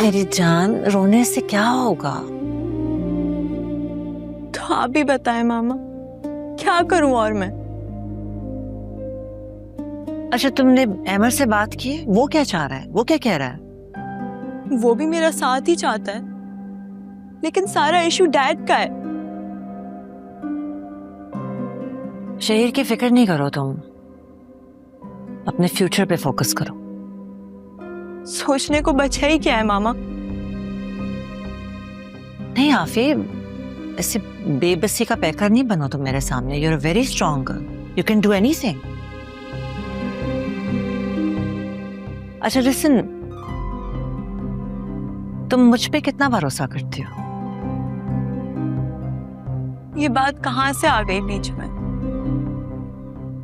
मेरी जान, रोने से क्या होगा? तो आप भी बताएं मामा, क्या करूं और मैं? अच्छा, तुमने एमर से बात की? वो क्या चाह रहा है? वो क्या कह रहा है? वो भी मेरा साथ ही चाहता है, लेकिन सारा इशू डैड का है। शहीर की फिक्र नहीं करो तुम, अपने फ्यूचर पे फोकस करो। सोचने को बचा ही क्या है मामा? नहीं आफी, ऐसे बेबसी का पैकर नहीं बनो तुम मेरे सामने। You are very strong girl, you can do anything. अच्छा लिसन, तुम मुझ पे कितना भरोसा करती हो? ये बात कहाँ से आ गई बीच में?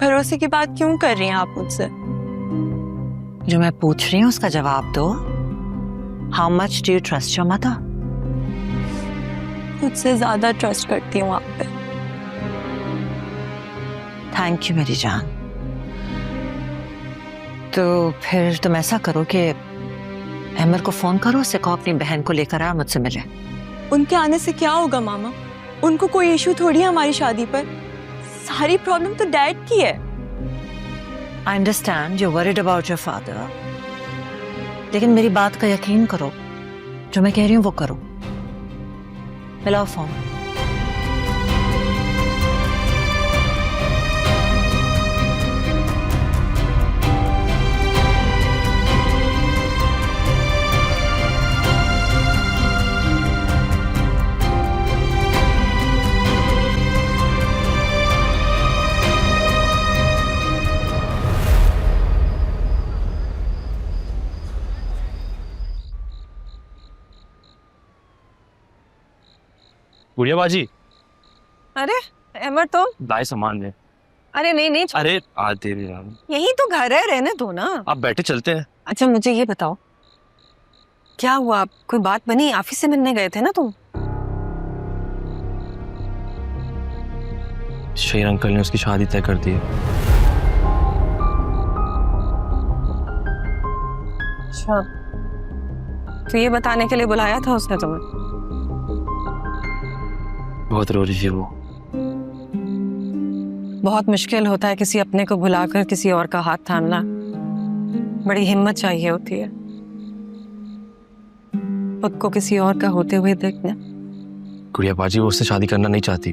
भरोसे की बात क्यों कर रही हैं आप मुझसे? जो मैं पूछ रही हूँ उसका जवाब दो। How much do you trust your mother? मुझसे ज्यादा ट्रस्ट करती हूँ आप पे। थैंक यू मेरी जान। तो फिर तुम ऐसा करो कि अहमर को फोन करो, उसे कहो अपनी बहन को लेकर आ, मुझसे मिले। उनके आने से क्या होगा मामा? उनको कोई इशू थोड़ी है हमारी शादी पर। सारी प्रॉब्लम तो डैड की है। I understand you worried about your father, लेकिन मेरी बात का यकीन करो, जो मैं कह रही हूँ वो करो। मिलाओ फोन। गुड़िया बाजी, अरे अमर, तो लाए सामान ले। अरे नहीं नहीं, अरे आज दे रही हूँ। यही तो घर है, रहने दो ना। आप बैठे, चलते हैं। अच्छा मुझे ये बताओ, क्या हुआ? कोई बात बनी? ऑफिस से मिलने गए थे ना तुम? शेर अंकल ने उसकी शादी तय कर दी है। अच्छा, तो ये बताने के लिए बुलाया था उसने तुम्हें? बहुत रो रही है वो। बहुत मुश्किल होता है किसी अपने को भुलाकर किसी और का हाथ थामना। बड़ी हिम्मत चाहिए होती है खुद को किसी और का होते हुए देखना। गुड़िया बाजी, वो उससे शादी करना नहीं चाहती।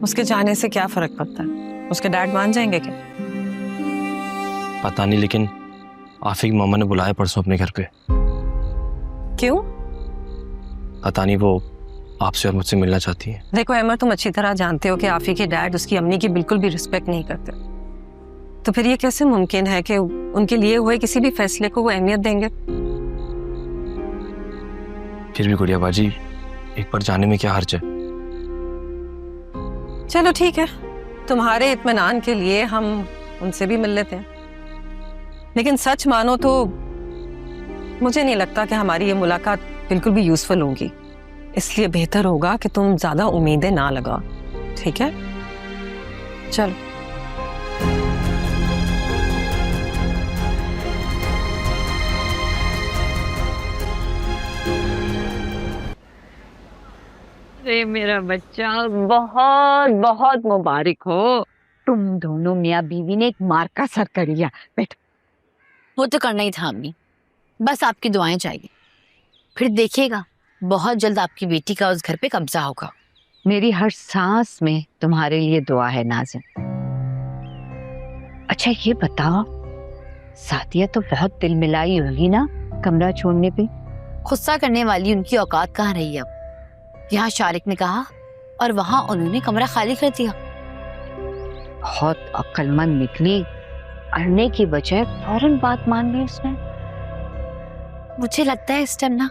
उसके जाने से क्या फर्क पड़ता है? उसके डैड मान जाएंगे क्या? पता नहीं, लेकिन आफी की मामा ने बुलाया परसों अपने घर पे। क्यों? पता नहीं, वो आपसे और मुझसे मिलना चाहती है। देखो अमर, तुम अच्छी तरह जानते हो कि आफी के डैड उसकी अम्मी की बिल्कुल भी रिस्पेक्ट नहीं करते। तो फिर ये कैसे मुमकिन है कि उनके लिए हुए किसी भी फैसले को वो अहमियत देंगे? फिर भी गुड़िया बाजी, एक बार जाने में क्या हर्ज है? चलो ठीक है, तुम्हारे इत्मीनान के लिए हम उनसे भी मिल लेते हैं। लेकिन सच मानो तो मुझे नहीं लगता कि हमारी ये मुलाकात बिल्कुल भी यूजफुल होगी। इसलिए बेहतर होगा कि तुम ज्यादा उम्मीदें ना लगाओ, ठीक है? चलो। अरे मेरा बच्चा, बहुत बहुत मुबारक हो। तुम दोनों मियाँ बीवी ने एक मार का सर कर लिया। बैठो। वो तो करना ही था अम्मी, बस आपकी दुआएं चाहिए। फिर देखिएगा, बहुत जल्द आपकी बेटी का उस घर पे कब्जा होगा। मेरी हर सांस में तुम्हारे लिए दुआ है नाज़िम। अच्छा ये बताओ, सादिया तो बहुत दिल मिलाई होगी ना कमरा छोड़ने पे? गुस्सा करने वाली उनकी औकात कहाँ रही अब। यहाँ शारिक ने कहा और वहां उन्होंने कमरा खाली कर दिया। बहुत अक्लमंद निकली, अड़ने की बजाय फौरन बात मान ली उसने। मुझे लगता है इस टाइम ना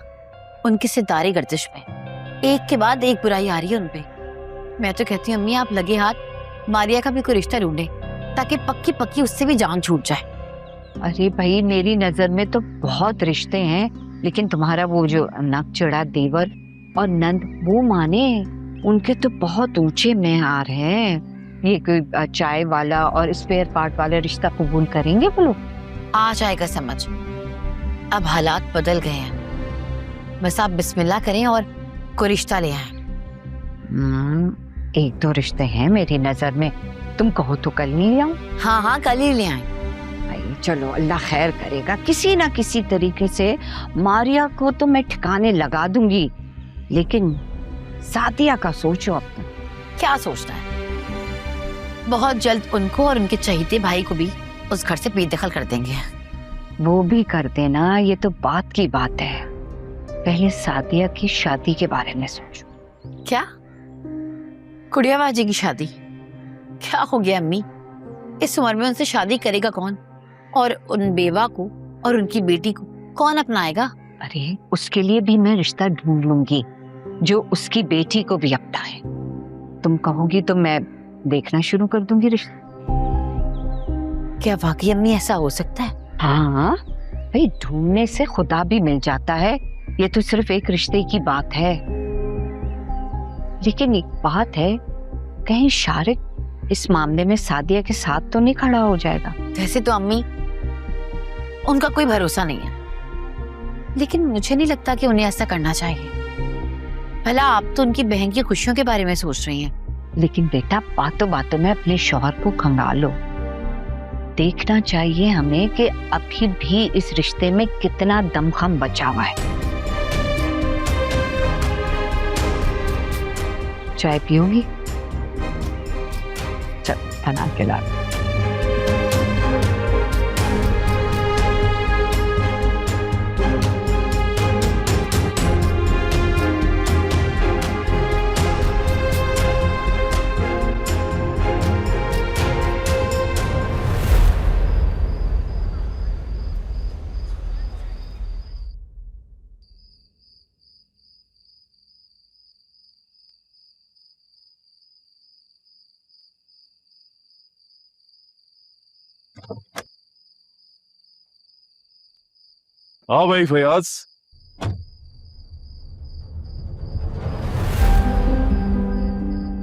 उनकी सितारे गर्दिश में एक के बाद एक बुराई आ रही है उनपे। मैं तो कहती हूँ अम्मी, आप लगे हाथ मारिया का भी कोई रिश्ता ढूंढे ताकि पक्की पक्की उससे भी जान छूट जाए। अरे भाई, मेरी नजर में तो बहुत रिश्ते हैं, लेकिन तुम्हारा वो जो नक चढ़ा देवर और नंद, वो माने, उनके तो बहुत ऊंचे मेयार हैं। ये कोई चाय वाला और स्पेयर पार्ट वाला रिश्ता कबूल करेंगे वो लोग? आ जाएगा समझ। अब हालात बदल गए हैं, बस आप बिस्मिल्लाह करें और कोई रिश्ता ले आए। एक दो रिश्ते हैं मेरी नजर में, तुम कहो तो कल नहीं आऊं? हाँ हाँ, कल ही ले आए। भाई चलो, अल्लाह खैर करेगा, किसी ना किसी तरीके से मारिया को तो मैं ठिकाने लगा दूंगी, लेकिन सादिया का सोचो अब तुम। क्या सोचना है? बहुत जल्द उनको और उनके चहीते भाई को भी उस घर से बेदखल कर देंगे। वो भी कर देना, ये तो बात की बात है, पहले सादिया की शादी के बारे में सोचो। क्या? कुड़िया बाजी की शादी? क्या हो गया अम्मी, इस उम्र में उनसे शादी करेगा कौन? और उन बेवा को और उनकी बेटी को कौन अपनाएगा? अरे उसके लिए भी मैं रिश्ता ढूंढ लूंगी जो उसकी बेटी को भी अपनाए। तुम कहोगी तो मैं देखना शुरू कर दूंगी रिश्ता। क्या वाकई अम्मी ऐसा हो सकता है? हाँ भाई, ढूंढने से खुदा भी मिल जाता है, ये तो सिर्फ एक रिश्ते की बात है। लेकिन एक बात है, कहीं शारिक इस मामले में सादिया के साथ तो नहीं खड़ा हो जाएगा? वैसे तो अम्मी उनका कोई भरोसा नहीं है, लेकिन मुझे नहीं लगता कि उन्हें ऐसा करना चाहिए। भला आप तो उनकी बहन की खुशियों के बारे में सोच रही हैं। लेकिन बेटा, बातों बातों में अपने शौहर को खंगालो। देखना चाहिए हमें कि अभी भी इस रिश्ते में कितना दमखम बचा हुआ है। चाय पियोगी? चल बना के ला। हाँ भाई फयाज,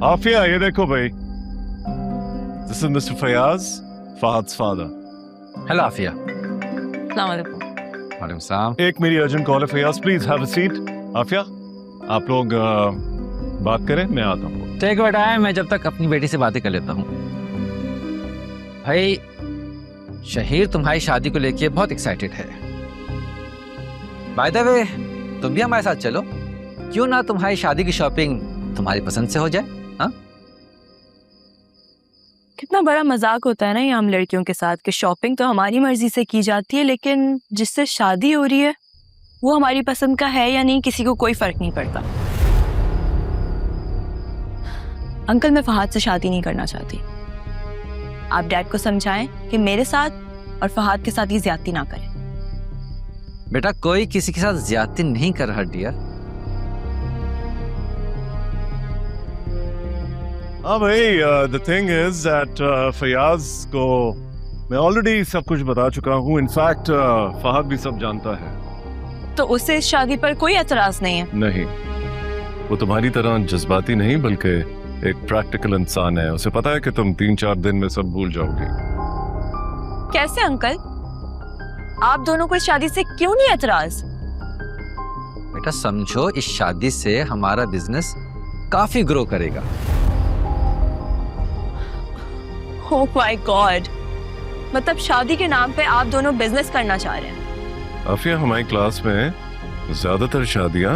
आफिया, ये देखो भाई, this is mister Fayaz, Fahad's father. Hello Afiya. अस्सलाम वालेकुम। वालेकुम सलाम। एक मेरी अर्जेंट कॉल है Fayaz, please have a seat. Afiya, आप लोग बात करें, मैं आता हूँ। टेक योर टाइम, मैं जब तक अपनी बेटी से बातें कर लेता हूँ। भाई शहीर तुम्हारी शादी को लेके बहुत एक्साइटेड है। बाय द वे, तुम भी हमारे साथ चलो, क्यों ना तुम्हारी शादी की शॉपिंग तुम्हारी पसंद से हो जाए। हाँ, कितना बड़ा मजाक होता है ना ये हम लड़कियों के साथ कि शॉपिंग तो हमारी मर्जी से की जाती है, लेकिन जिससे शादी हो रही है वो हमारी पसंद का है या नहीं किसी को कोई फर्क नहीं पड़ता। अंकल, मैं फहद से शादी नहीं करना चाहती। आप डैड को समझाएं कि मेरे साथ और फहद के साथ ये ज्यादती ना करें। बेटा कोई किसी के साथ ज्यादती नहीं कर रहा डियर। हाँ भाई, the thing is that Fayaz को मैं ऑलरेडी सब कुछ बता चुका हूँ। इनफैक्ट फहद भी सब जानता है। तो उससे इस शादी पर कोई एतराज नहीं है? नहीं, वो तुम्हारी तरह जज्बाती नहीं बल्कि एक प्रैक्टिकल इंसान है। उसे पता है कि तुम 3-4 दिन में सब भूल जाओगे। कैसे अंकल? आप दोनों को इस शादी से क्यों नहीं एतराज? बेटा समझो, इस शादी से हमारा बिजनेस काफी ग्रो करेगा। ओह माय गॉड, मतलब शादी के नाम पे आप दोनों बिजनेस करना चाह रहे हैं? आफिया, हमारी क्लास में ज्यादातर शादियां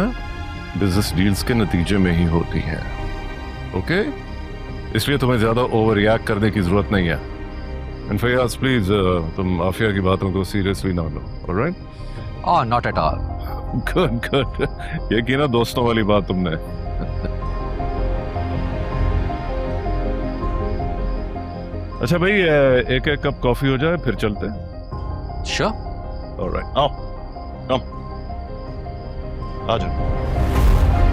बिजनेस डील्स के नतीजे में ही होती हैं। ओके, इसलिए तुम्हें ज्यादा ओवर रिएक्ट करने की जरूरत नहीं है। एंड फयाज प्लीज, तुम आफिया की बातों को सीरियसली ना लो। Alright? Oh not at all. Good good, ये की ना दोस्तों वाली बात तुमने। अच्छा भाई, एक एक कप कॉफी हो जाए फिर चलते हैं। श्योर। ऑलराइट, आओ, आ जाओ।